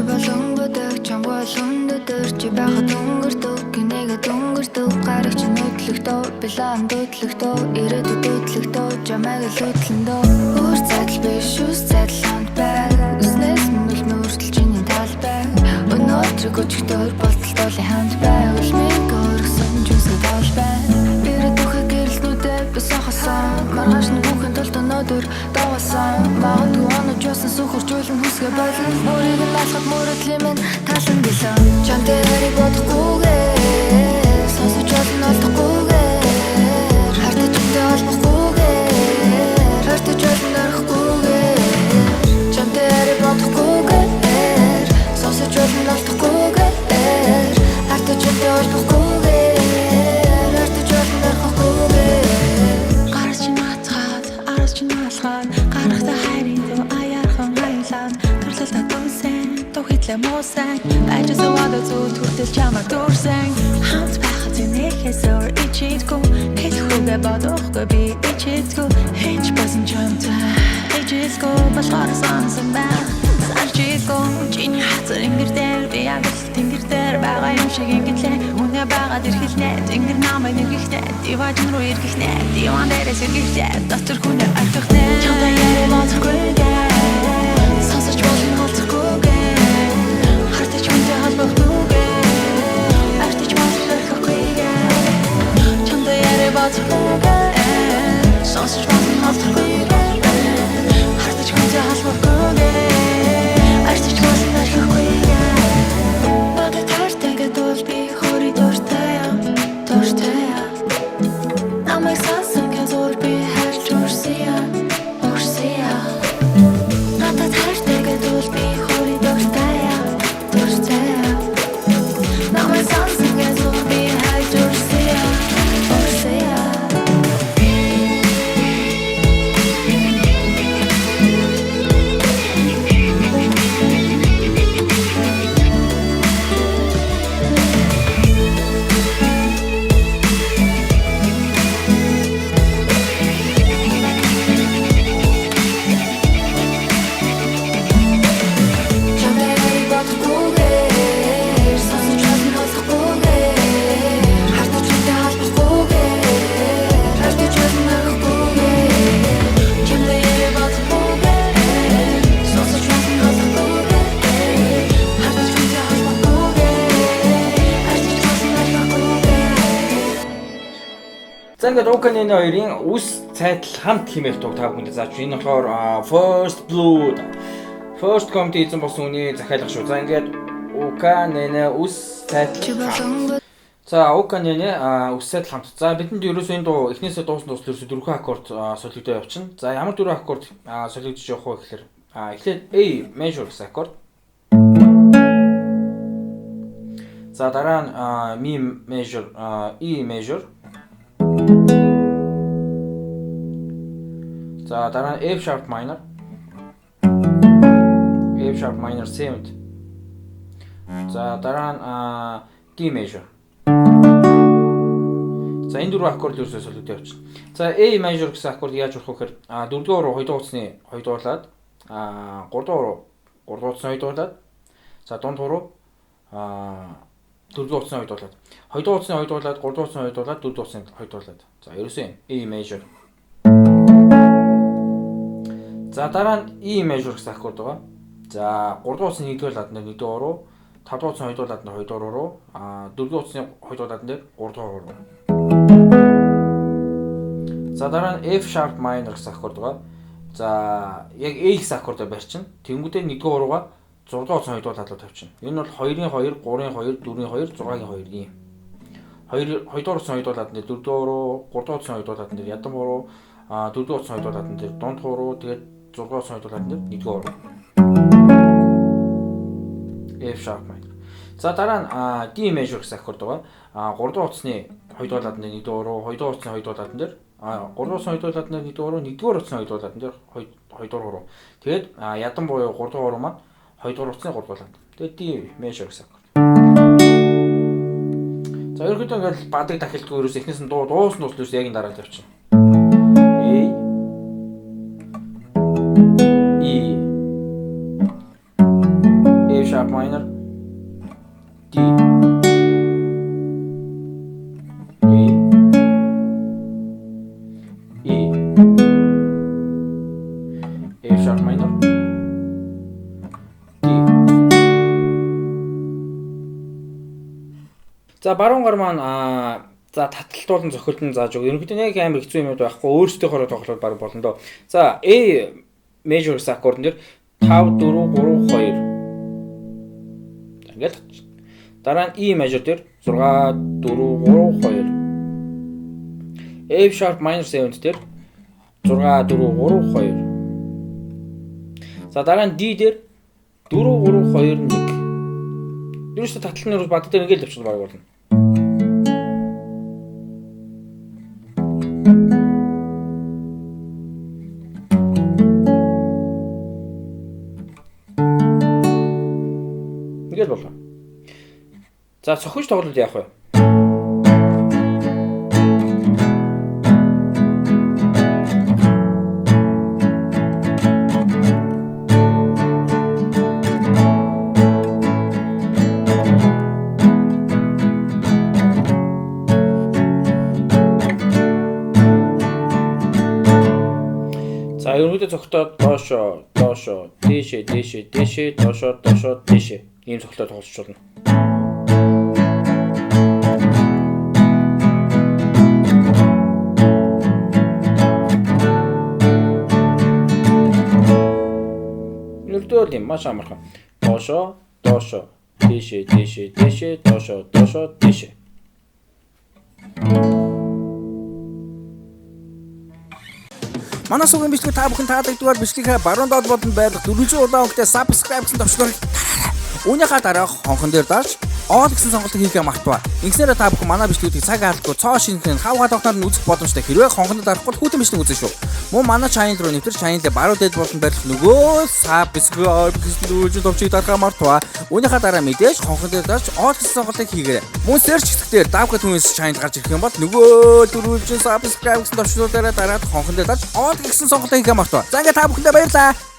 Чи болон бүдэг чамгүй лүндөдөр чи байхад өнгөрдөг гинэгэ дөнгөрдөг гарагч нөтлөгдөө билан дүүтлөгдөө ирээдүйд дүүтлөгдөө жамаг лүтлэндөө өөр цадл биш үс цадланд бай үснэс мөл мөртөл чиний тал бай өнөөдрийг өчгдөр болтолтой ханд бай үлмиг өргсөн жүсэг тал бай ирээдүйхээ гэрэлтнүүдээ бисахасан маргааш нь бүхэн тулд өнөөдөр давасан магадгүй онож ясан сүхэржүүлэн хүсгээ байлан өөрийг нь алхах мөрөдлийн минь талан гэлээ чам дээрийг бодохгүйгээр сонсож болно олдохгүйгээр хартаж үндэ олбохгүйгээр хартаж болно орохгүйгээр чам дээрийг бодохгүйгээр сонсож болно олдохгүйгээр хартаж үндэ олбохгүйгээр хартаж болно орохгүйгээр гарч чинаацгаад араас чинаалгаад гарахта хайрын дөө аяархан айлаад төрлөлтөд дүнсэн тухитлээ муусан ажиж аваад зүг төртөл чамаа дурсан хамт байхад зэнэхээс өөр ичээдгүй хэлэхүүгээ бодохгүй би ичээдгүй хинч басан чамтай ичээдгүй болохоор сонсон байх сарчээдгүй чиний хацар ингэр дээр би яг л тэнгэр дээр байгаа юм шиг ингэлээ үнэ байгаад ирхэлнэ тэнгэр намайг нэгихнэ диважин руу иргэхнэ диван дээрээс иргэхнэ дотор хүнээ орхихнэ чамтай яриа бодохгүйгээр сонсож болно олдохгүйгээр хартаж хүнтэй холбохдгүйгээр артаж болно орхихгүйгээр чамтай яриа бодохгүйгээр сонсож болно олдохгүйгээр хартаж хүнтэй холбохдгүйгээр артаж болно орхихгүйгээр надад хайртайгаа дул би хөрий дуртай намайг сансан газар би хайрч урсия надад хайртайгаа дул би хөрий дуртай намайг сансан газар би хайрч урсия За ингээд Оканы хоёрын үс цайтал хамт хэмээх дуу та бүхэнд зааж энэ болохоор First Blood First Comedy эзэн болсон үний захиалга шүү. За ингээд Оканы үс цайтал. За Оканы үс цайтал хамт. За бидэнд ерөөсөө энэ дуу эхнээсээ дуусан ерөөсөө дөрвөн аккорд солигдоо явчихна. За ямар дөрвөн аккорд солигдож явах вэ гэхээр эхлээд A major гэсэн аккорд. За дараа нь Mi major, E major. За дараа нь F sharp minor. F sharp minor 7. За дараа нь D major. За энэ дөрвөн аккорд ерөөсөө солигдож явчихна. За A major гэсэн аккорд яаж урах вэ гэхээр дөрөвдүгээр руу хоёрдугаар утасны хоёрдуурлаад гуравдугаар руу гуравдугаар утасны хоёрдуурлаад за дундуур руу дөрөвдүгээр утасны хоёрдуурлаад хоёрдугаар утасны хоёрдуурлаад гуравдугаар утасны хоёрдуурлаад дөрөвдүгээр утасны хоёрдуурлаад за ерөөсөө A major. За дараа нь E major гэсэн аккорд байгаа. За 3 дугаар утасны 1-р ладнаар 1-р руу, 5 дугаар утасны 2-р ладнаар 2-р руу, 4-р утасны 2-р ладнаар 3-р руу. За дараа нь F sharp minor гэсэн аккорд байгаа. За яг A гэсэн аккордоо барьчихна. Тэнгүүдээ 1-р руугаа 6 дугаар утасны 2-р ладлуу тавьчихна. Энэ бол 2-ын 2, 3-ын 2, 4-ийн 2, 6-гийн 2 ийм. 2-р утасны 2-р ладнаар 4-р руу, 3-р утасны 2-р ладнаар ядам руу, 4-р утасны 2-р ладнаар дундхуу руу, тэгээд 6-р утасны 2-р ладнаар 1-р руу. F sharp minor. За дараа нь D major гэсэн аккорд байгаа. 3 дугаар утасны 2-р ладнаар 1-р руу, 2-р утасны 2-р ладнаар 3 утасны 2-р ладнаар 1-р руу, 1-р утасны 2-р ладнаар 2-р руу. Тэгээд ядам буюу 3-р руу маань 2-р утасны 3-р лад. Тэгээд D major гэсэн аккорд. За ерөнхийдөө ингээд бадаг дахилтгүй ерөөс эхнээс нь дуусна ерөөс яг энэ дараа л явчихна. sharp minor, D, E, F sharp minor, D. За баруун гар маань за таталтуулан зохиолн зааж өг. Ерөнхийдөө яг амар хэцүү юмуд байхгүй. Өөрсдийнхөө тоглоод баг болно доо. За A major аккордон дээр 5 4 3 2. Ингээд. Дараа нь E major дээр 6 4 3 2. F sharp minor 7 дээр 6 4 3 2. За дараа нь D дээр 4 3 2 1. Ерөөсөө татлын нь бад дээр ингээд явчихсан баг болно. Ингээд болоо. За цохиж тоглолт яах вэ? За ерөнхийдөө цогтоод доошоо дээшээ доошоо дээшээ ийм цогтоо тоглож болно. Нүрдөө юм маш амархан. Доошоо дээшээ доошоо дээшээ. Манай сүүгийн бичлэг та бүхэн таалагдвал бичлэгээ баруун доод бодонд байх 400 удаа өнгөтэй subscribe гэсэн товчгоор үүнийхээ дараа хонхон дээр дарж all гэсэн сонголтыг хийхээ мартаваа. Ингэснээр та бүхэн манай бичлэгүүдийг цаг алдахгүй цоо шинхэн хав гадахнаар нь үзэх боломжтой. Хэрвээ хонхонд дарахгүй хүүтэн бичлэг үзэн шүү. Мөн манай channel руу нэвтэр channel-ээ баруун дээд болон барих нөгөө subscribe гэсэн дүүжин товчгийг дарахаа мартаваа. Үүнийхээ дараа мэдээж хонхон дээр дарж all гэсэн сонголтыг хийгээрэй. Мөн search хэсгээр давхад хүмүүс channel гарч ирэх юм бол нөгөө дөрвөлжин subscribe гэсэн товчнуудаараа дараад хонхон дээр дарж all гэсэн сонголтыг хийхээ мартаваа. За ингээд та бүхэндээ баярлалаа.